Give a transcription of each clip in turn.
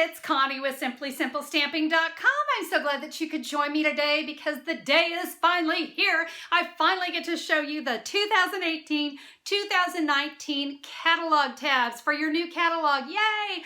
it's Connie with SimplySimpleStamping.com. I'm so glad that you could join me today because the day is finally here. I finally get to show you the 2018-2019 catalog tabs for your new catalog. Yay!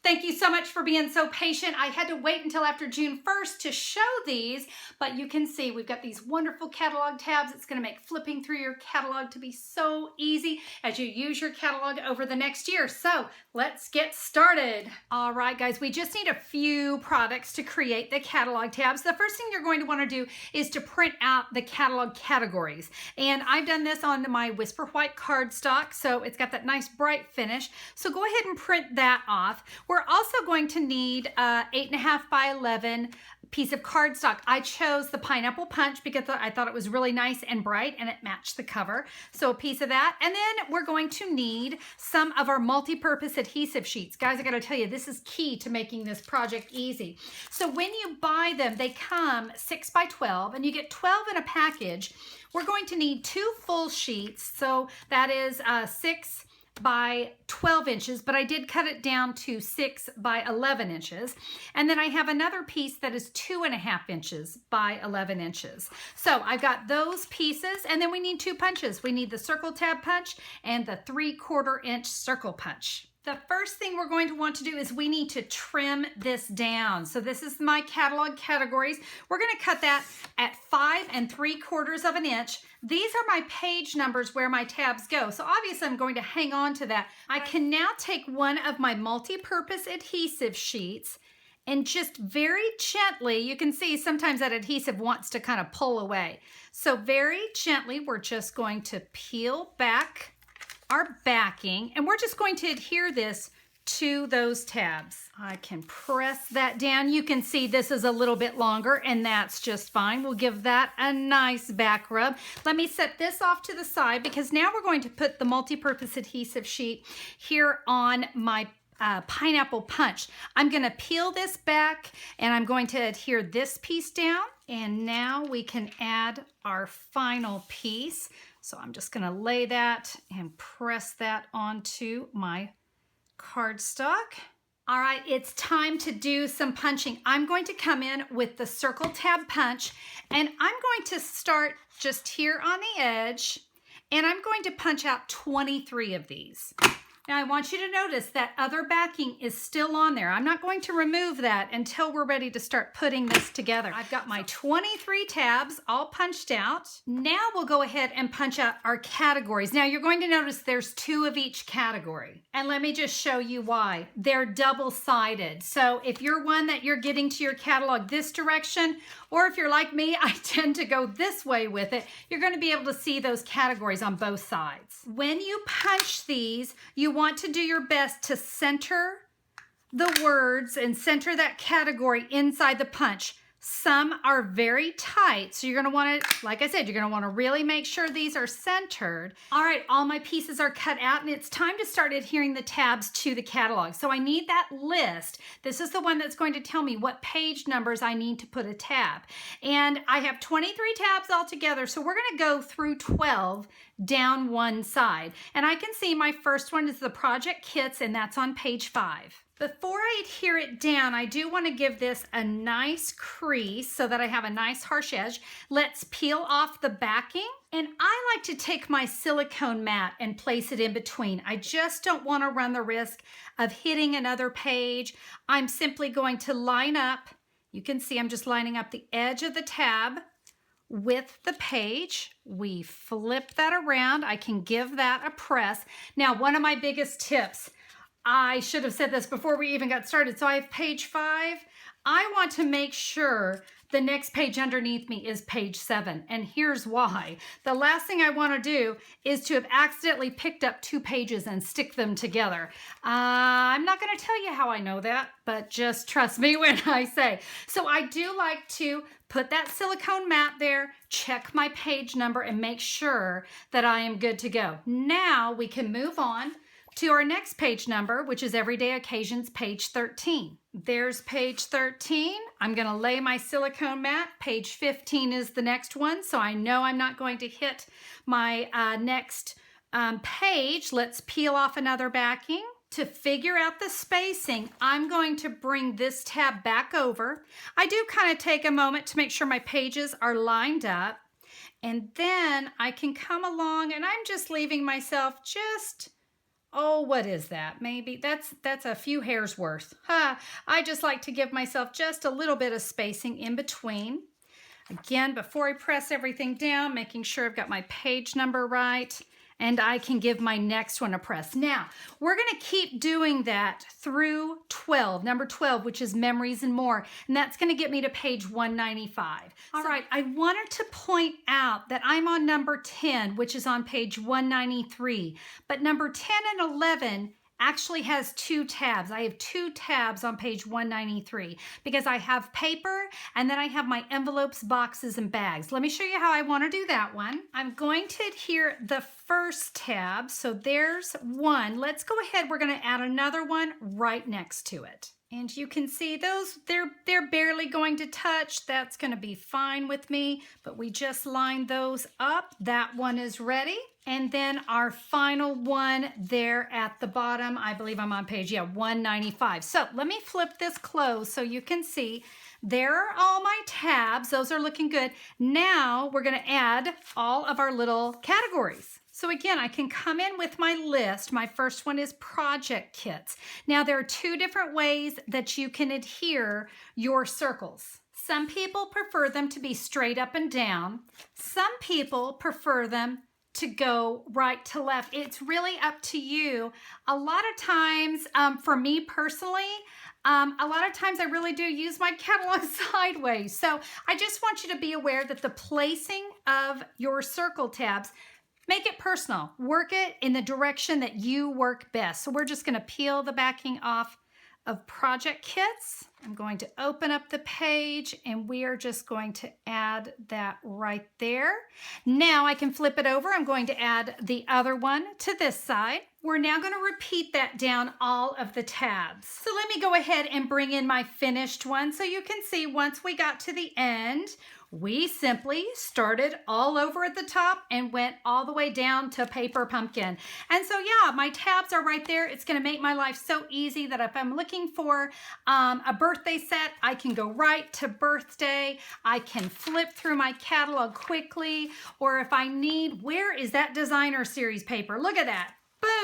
Thank you so much for being so patient. I had to wait until after June 1st to show these, but you can see we've got these wonderful catalog tabs. It's going to make flipping through your catalog to be so easy as you use your catalog over the next year. So let's get started. All right, guys, we just need a few products to create the catalog tabs. The first thing you're going to want to do is to print out the catalog categories. And I've done this on my Whisper White cardstock, so it's got that nice bright finish. So go ahead and print that off. We're also going to need 8.5 by 11 piece of cardstock. I chose the pineapple punch because I thought it was really nice and bright and it matched the cover. So a piece of that. And then we're going to need some of our multi-purpose adhesive sheets. Guys, I gotta tell you, this is key to making this project easy. So when you buy them, they come 6 by 12 and you get 12 in a package. We're going to need 2 full sheets. So that is 6 by 12 inches, but I did cut it down to 6 by 11 inches. And then I have another piece that is 2.5 inches by 11 inches. So I've got those pieces, and then we need 2 punches. We need the circle tab punch and the 3/4 inch circle punch. The first thing we're going to want to do is we need to trim this down. So this is my catalog categories. We're going to cut that at 5 3/4 inches. These are my page numbers where my tabs go. So obviously I'm going to hang on to that. I can now take one of my multi-purpose adhesive sheets and just very gently, you can see sometimes that adhesive wants to kind of pull away. So very gently, we're just going to peel back our backing, and we're just going to adhere this to those tabs. I can press that down. You can see this is a little bit longer, and that's just fine. We'll give that a nice back rub. Let me set this off to the side because now we're going to put the multi-purpose adhesive sheet here on my pineapple punch. I'm going to peel this back and I'm going to adhere this piece down, and now we can add our final piece. So I'm just going to lay that and press that onto my cardstock. All right, it's time to do some punching. I'm going to come in with the circle tab punch, and I'm going to start just here on the edge, and I'm going to punch out 23 of these. Now I want you to notice that other backing is still on there. I'm not going to remove that until we're ready to start putting this together. I've got my 23 tabs all punched out. Now we'll go ahead and punch out our categories. Now you're going to notice there's 2 of each category. And let me just show you why. They're double-sided. So if you're one that you're getting to your catalog this direction, or if you're like me, I tend to go this way with it, you're going to be able to see those categories on both sides. When you punch these, you want to do your best to center the words and center that category inside the punch. Some are very tight, so you're going to want to, like I said, you're going to want to really make sure these are centered. All right, all my pieces are cut out, and it's time to start adhering the tabs to the catalog. So I need that list. This is the one that's going to tell me what page numbers I need to put a tab. And I have 23 tabs altogether, so we're going to go through 12 down one side. And I can see my first one is the project kits, and that's on page 5. Before I adhere it down, I do want to give this a nice crease so that I have a nice harsh edge. Let's peel off the backing. And I like to take my silicone mat and place it in between. I just don't want to run the risk of hitting another page. I'm simply going to line up. You can see I'm just lining up the edge of the tab with the page. We flip that around. I can give that a press. Now, one of my biggest tips, I should have said this before we even got started. So I have page 5. I want to make sure the next page underneath me is page 7. And here's why. The last thing I want to do is to have accidentally picked up 2 pages and stick them together. I'm not going to tell you how I know that, but just trust me when I say. So I do like to put that silicone mat there, check my page number, and make sure that I am good to go. Now we can move on to our next page number, which is Everyday Occasions, page 13. There's page 13. I'm going to lay my silicone mat. Page 15 is the next one, so I know I'm not going to hit my next page. Let's peel off another backing. to figure out the spacing, I'm going to bring this tab back over. I do kind of take a moment to make sure my pages are lined up. And then I can come along and I'm just leaving myself just, oh, what is that? Maybe that's a few hairs worth. I just like to give myself just a little bit of spacing in between. Again, before I press everything down, making sure I've got my page number right. And I can give my next one a press. Now, we're going to keep doing that through 12, number 12, which is Memories and More. And that's going to get me to page 195. All right, I wanted to point out that I'm on number 10, which is on page 193. But number 10 and 11 actually has two tabs. I have two tabs on page 193 because I have paper and then I have my envelopes, boxes, and bags. Let me show you how I want to do that one. I'm going to adhere the first tab. So there's one. Let's go ahead. We're going to add another one right next to it. And you can see those, they're barely going to touch. That's going to be fine with me, but we just lined those up. That one is ready. And then our final one there at the bottom, I believe I'm on page, 195. So let me flip this closed so you can see there are all my tabs. Those are looking good. Now we're going to add all of our little categories. So again, I can come in with my list. My first one is project kits. Now there are two different ways that you can adhere your circles. Some people prefer them to be straight up and down. Some people prefer them to go right to left. It's really up to you. A lot of times, for me personally, a lot of times I really do use my catalog sideways. So I just want you to be aware that the placing of your circle tabs, make it personal. Work it in the direction that you work best. So we're just going to peel the backing off of project kits. I'm going to open up the page and we are just going to add that right there. Now I can flip it over. I'm going to add the other one to this side. We're now going to repeat that down all of the tabs. So let me go ahead and bring in my finished one so you can see once we got to the end, we simply started all over at the top and went all the way down to paper pumpkin. And so yeah, my tabs are right there. It's going to make my life so easy that if I'm looking for a birthday set, I can go right to birthday. I can flip through my catalog quickly. Or if I need, where is that designer series paper? Look at that.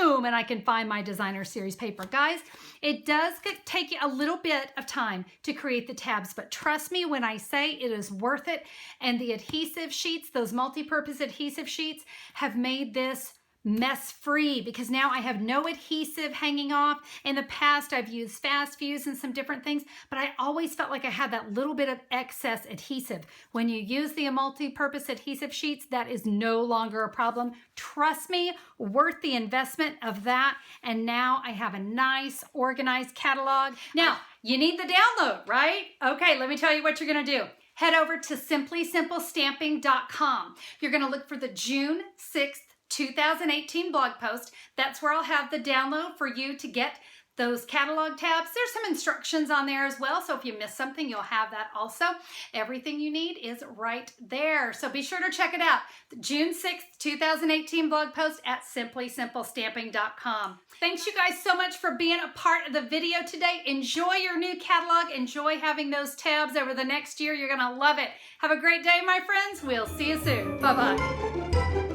Boom, and I can find my designer series paper. Guys, it does take you a little bit of time to create the tabs, but trust me when I say it is worth it. And the adhesive sheets, those multi-purpose adhesive sheets, have made this mess-free because now I have no adhesive hanging off. In the past, I've used fast fuse and some different things, but I always felt like I had that little bit of excess adhesive. When you use the multi-purpose adhesive sheets, that is no longer a problem. Trust me, worth the investment of that. And now I have a nice organized catalog. Now, you need the download, right? Okay, let me tell you what you're gonna do. Head over to simplysimplestamping.com. You're gonna look for the June 6th 2018 blog post. That's where I'll have the download for you to get those catalog tabs. There's some instructions on there as well, so if you miss something, you'll have that also. Everything you need is right there. So be sure to check it out. The June 6th, 2018 blog post at simplysimplestamping.com. Thanks you guys so much for being a part of the video today. Enjoy your new catalog. Enjoy having those tabs over the next year. You're gonna love it. Have a great day, my friends. We'll see you soon. Bye-bye.